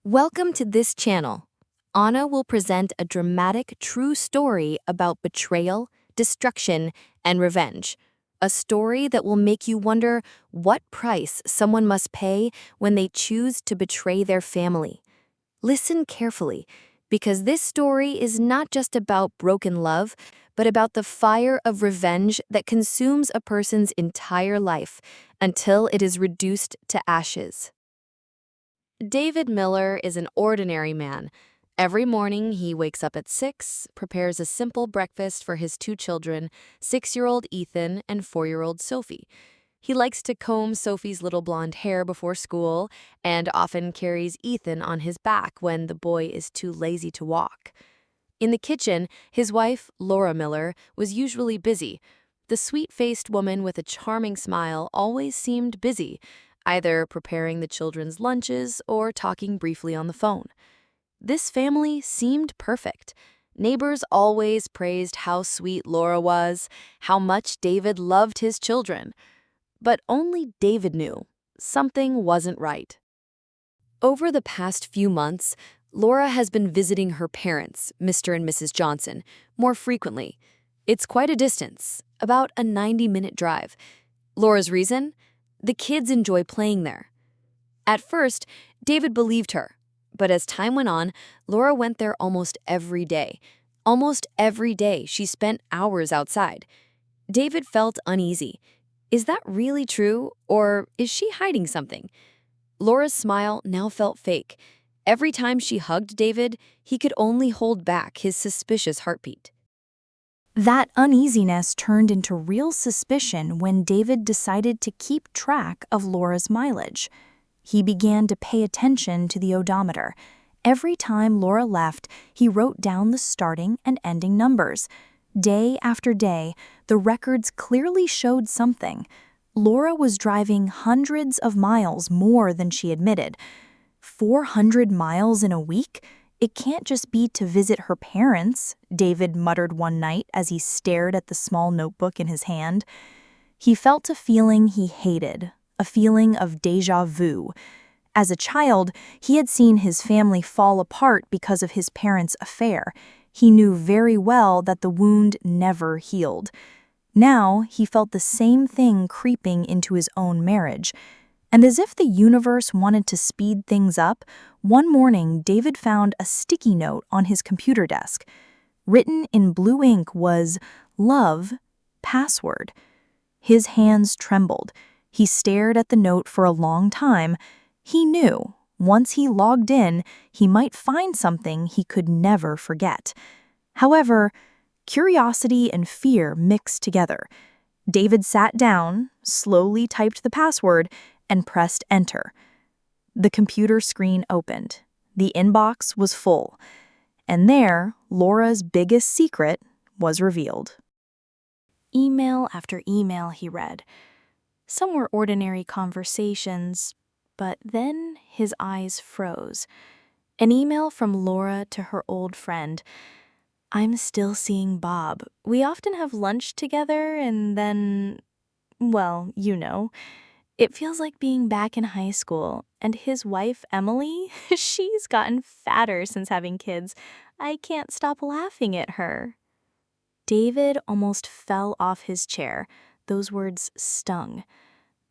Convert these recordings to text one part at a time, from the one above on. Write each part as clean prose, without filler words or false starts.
Welcome to this channel. Anna will present a dramatic true story about betrayal, destruction, and revenge. A story that will make you wonder what price someone must pay when they choose to betray their family. Listen carefully, because this story is not just about broken love, but about the fire of revenge that consumes a person's entire life until it is reduced to ashes. David Miller is an ordinary man. Every morning, he wakes up at 6, prepares a simple breakfast for his two children, 6-year-old Ethan and 4-year-old Sophie. He likes to comb Sophie's little blonde hair before school and often carries Ethan on his back when the boy is too lazy to walk. In the kitchen, his wife, Laura Miller, was usually busy. The sweet-faced woman with a charming smile always seemed busy, either preparing the children's lunches or talking briefly on the phone. This family seemed perfect. Neighbors always praised how sweet Laura was, how much David loved his children. But only David knew something wasn't right. Over the past few months, Laura has been visiting her parents, Mr. and Mrs. Johnson, more frequently. It's quite a distance, about a 90-minute drive. Laura's reason? The kids enjoy playing there. At first, David believed her, but as time went on, Laura went there almost every day. Almost every day, she spent hours outside. David felt uneasy. Is that really true, or is she hiding something? Laura's smile now felt fake. Every time she hugged David, he could only hold back his suspicious heartbeat. That uneasiness turned into real suspicion when David decided to keep track of Laura's mileage. He began to pay attention to the odometer. Every time Laura left, he wrote down the starting and ending numbers. Day after day, the records clearly showed something. Laura was driving hundreds of miles more than she admitted. 400 miles in a week? It can't just be to visit her parents, David muttered one night as he stared at the small notebook in his hand. He felt a feeling he hated, a feeling of déjà vu. As a child, he had seen his family fall apart because of his parents' affair. He knew very well that the wound never healed. Now, he felt the same thing creeping into his own marriage. And as if the universe wanted to speed things up, one morning David found a sticky note on his computer desk. Written in blue ink was, "Love, password." His hands trembled. He stared at the note for a long time. He knew, once he logged in, he might find something he could never forget. However, curiosity and fear mixed together. David sat down, slowly typed the password, and pressed enter. The computer screen opened. The inbox was full. And there, Laura's biggest secret was revealed. Email after email he read. Some were ordinary conversations, but then his eyes froze. An email from Laura to her old friend. "I'm still seeing Bob. We often have lunch together and then, well, you know. It feels like being back in high school. And his wife, Emily, she's gotten fatter since having kids. I can't stop laughing at her." David almost fell off his chair. Those words stung.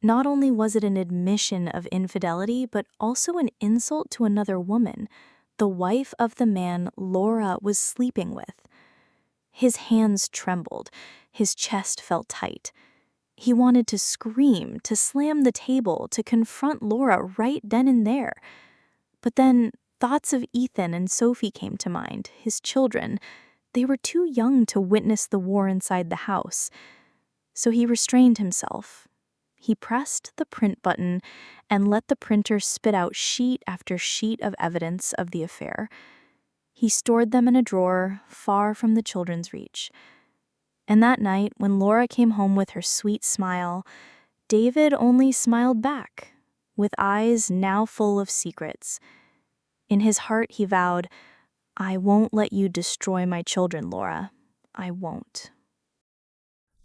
Not only was it an admission of infidelity, but also an insult to another woman, the wife of the man Laura was sleeping with. His hands trembled. His chest felt tight. He wanted to scream, to slam the table, to confront Laura right then and there. But then thoughts of Ethan and Sophie came to mind, his children. They were too young to witness the war inside the house. So he restrained himself. He pressed the print button and let the printer spit out sheet after sheet of evidence of the affair. He stored them in a drawer far from the children's reach. And that night, when Laura came home with her sweet smile, David only smiled back, with eyes now full of secrets. In his heart, he vowed, "I won't let you destroy my children, Laura. I won't."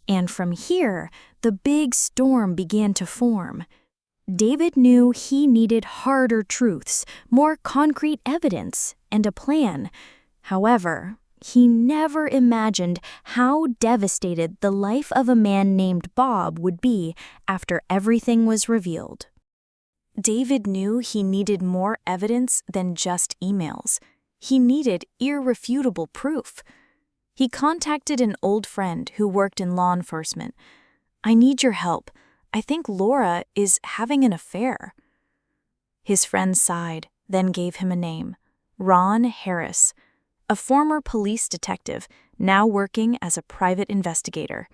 And from here, the big storm began to form. David knew he needed harder truths, more concrete evidence, and a plan. However, he never imagined how devastated the life of a man named Bob would be after everything was revealed. David knew he needed more evidence than just emails. He needed irrefutable proof. He contacted an old friend who worked in law enforcement. "I need your help. I think Laura is having an affair." His friend sighed, then gave him a name: Ron Harris, a former police detective now working as a private investigator.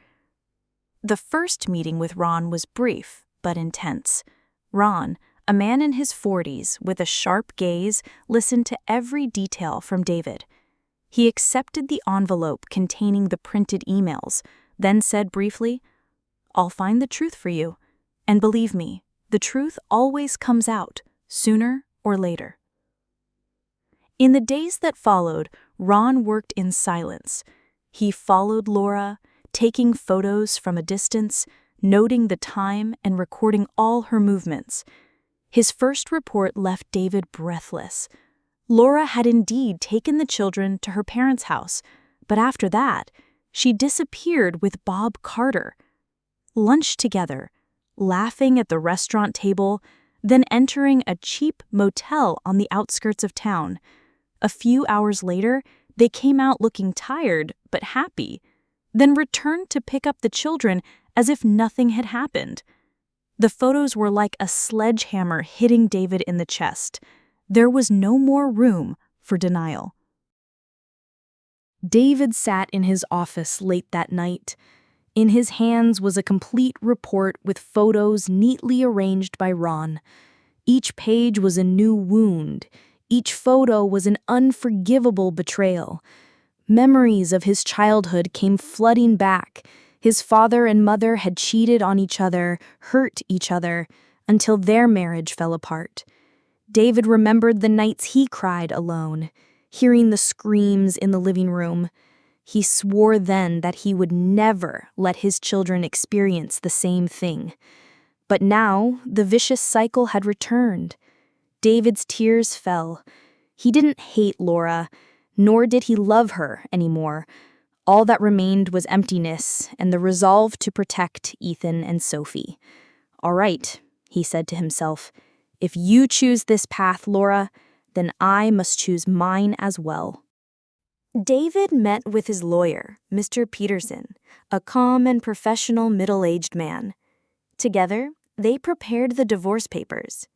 The first meeting with Ron was brief but intense. Ron, a man in his 40s with a sharp gaze, listened to every detail from David. He accepted the envelope containing the printed emails, then said briefly, "I'll find the truth for you. And believe me, the truth always comes out, sooner or later." In the days that followed, Ron worked in silence. He followed Laura, taking photos from a distance, noting the time and recording all her movements. His first report left David breathless. Laura had indeed taken the children to her parents' house, but after that, she disappeared with Bob Carter. Lunched together, laughing at the restaurant table, then entering a cheap motel on the outskirts of town. A few hours later, they came out looking tired but happy, then returned to pick up the children as if nothing had happened. The photos were like a sledgehammer hitting David in the chest. There was no more room for denial. David sat in his office late that night. In his hands was a complete report with photos neatly arranged by Ron. Each page was a new wound. Each photo was an unforgivable betrayal. Memories of his childhood came flooding back. His father and mother had cheated on each other, hurt each other, until their marriage fell apart. David remembered the nights he cried alone, hearing the screams in the living room. He swore then that he would never let his children experience the same thing. But now, the vicious cycle had returned. David's tears fell. He didn't hate Laura, nor did he love her anymore. All that remained was emptiness and the resolve to protect Ethan and Sophie. "All right," he said to himself, "if you choose this path, Laura, then I must choose mine as well." David met with his lawyer, Mr. Peterson, a calm and professional middle-aged man. Together, they prepared the divorce papers.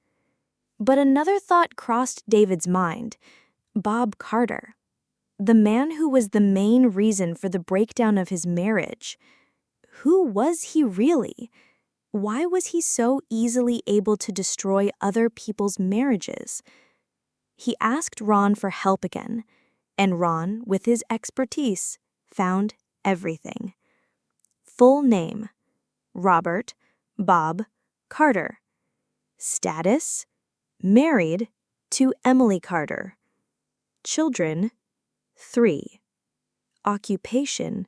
But another thought crossed David's mind: Bob Carter, the man who was the main reason for the breakdown of his marriage. Who was he really? Why was he so easily able to destroy other people's marriages? He asked Ron for help again, and Ron, with his expertise, found everything. Full name: Robert Bob Carter. Status: married to Emily Carter. Children: 3. Occupation: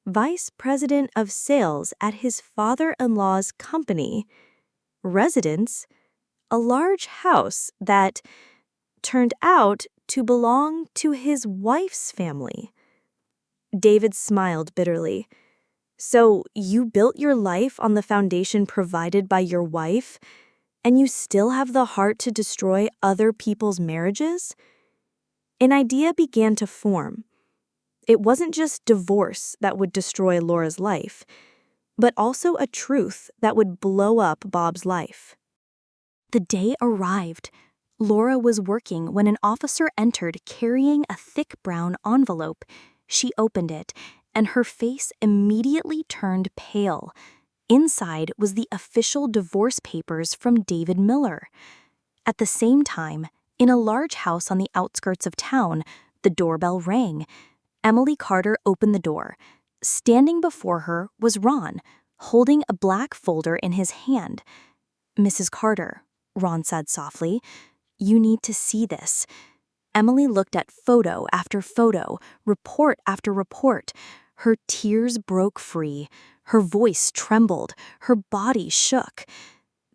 vice president of sales at his father-in-law's company. Residence: a large house that turned out to belong to his wife's family. David smiled bitterly. "So you built your life on the foundation provided by your wife, and you still have the heart to destroy other people's marriages?" An idea began to form. It wasn't just divorce that would destroy Laura's life, but also a truth that would blow up Bob's life. The day arrived. Laura was working when an officer entered carrying a thick brown envelope. She opened it, and her face immediately turned pale. Inside was the official divorce papers from David Miller. At the same time, in a large house on the outskirts of town, the doorbell rang. Emily Carter opened the door. Standing before her was Ron, holding a black folder in his hand. "Mrs. Carter," Ron said softly, "you need to see this." Emily looked at photo after photo, report after report. Her tears broke free. Her voice trembled. Her body shook.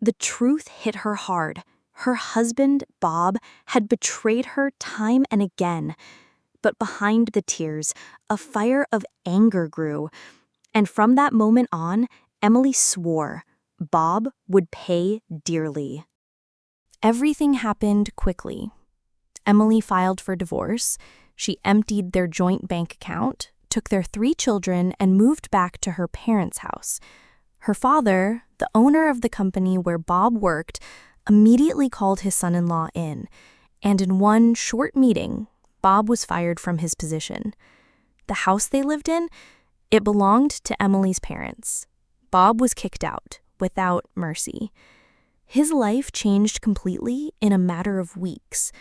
The truth hit her hard. Her husband, Bob, had betrayed her time and again. But behind the tears, a fire of anger grew. And from that moment on, Emily swore Bob would pay dearly. Everything happened quickly. Emily filed for divorce. She emptied their joint bank account, took their 3 children, and moved back to her parents' house. Her father, the owner of the company where Bob worked, immediately called his son-in-law in, and in one short meeting, Bob was fired from his position. The house they lived in, it belonged to Emily's parents. Bob was kicked out, without mercy. His life changed completely in a matter of weeks.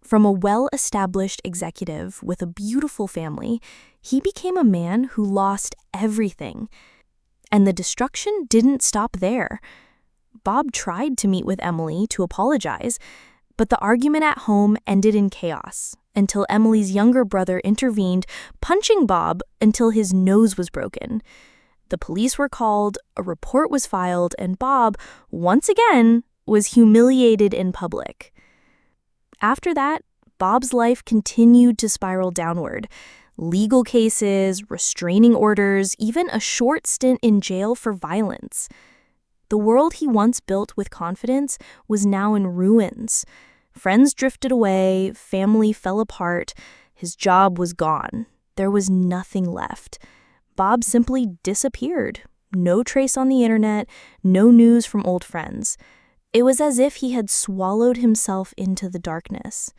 From a well-established executive with a beautiful family, he became a man who lost everything. And the destruction didn't stop there. Bob tried to meet with Emily to apologize, but the argument at home ended in chaos until Emily's younger brother intervened, punching Bob until his nose was broken. The police were called, a report was filed, and Bob, once again, was humiliated in public. After that, Bob's life continued to spiral downward. Legal cases, restraining orders, even a short stint in jail for violence. The world he once built with confidence was now in ruins. Friends drifted away, family fell apart, his job was gone. There was nothing left. Bob simply disappeared. No trace on the internet, no news from old friends. It was as if he had swallowed himself into the darkness.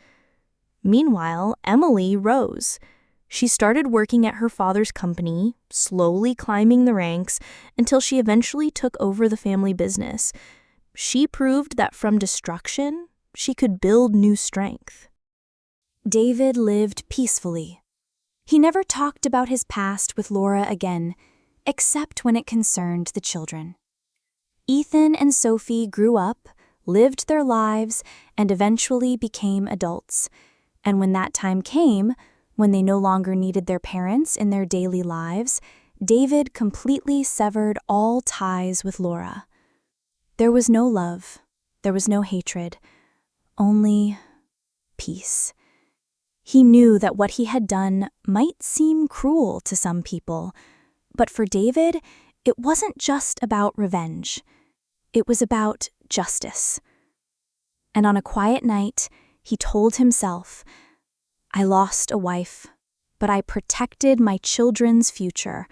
Meanwhile, Emily rose. She started working at her father's company, slowly climbing the ranks until she eventually took over the family business. She proved that from destruction, she could build new strength. David lived peacefully. He never talked about his past with Laura again, except when it concerned the children. Ethan and Sophie grew up, lived their lives, and eventually became adults. And when that time came, when they no longer needed their parents in their daily lives, David completely severed all ties with Laura. There was no love, there was no hatred, only peace. He knew that what he had done might seem cruel to some people, but for David, it wasn't just about revenge. It was about justice. And on a quiet night, he told himself, I lost a wife, but I protected my children's future,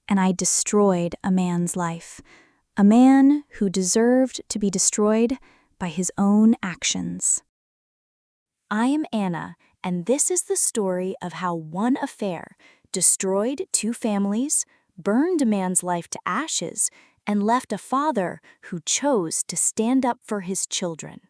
and I destroyed a man's life, a man who deserved to be destroyed by his own actions. I am Anna, and this is the story of how one affair destroyed 2 families, burned a man's life to ashes, and left a father who chose to stand up for his children.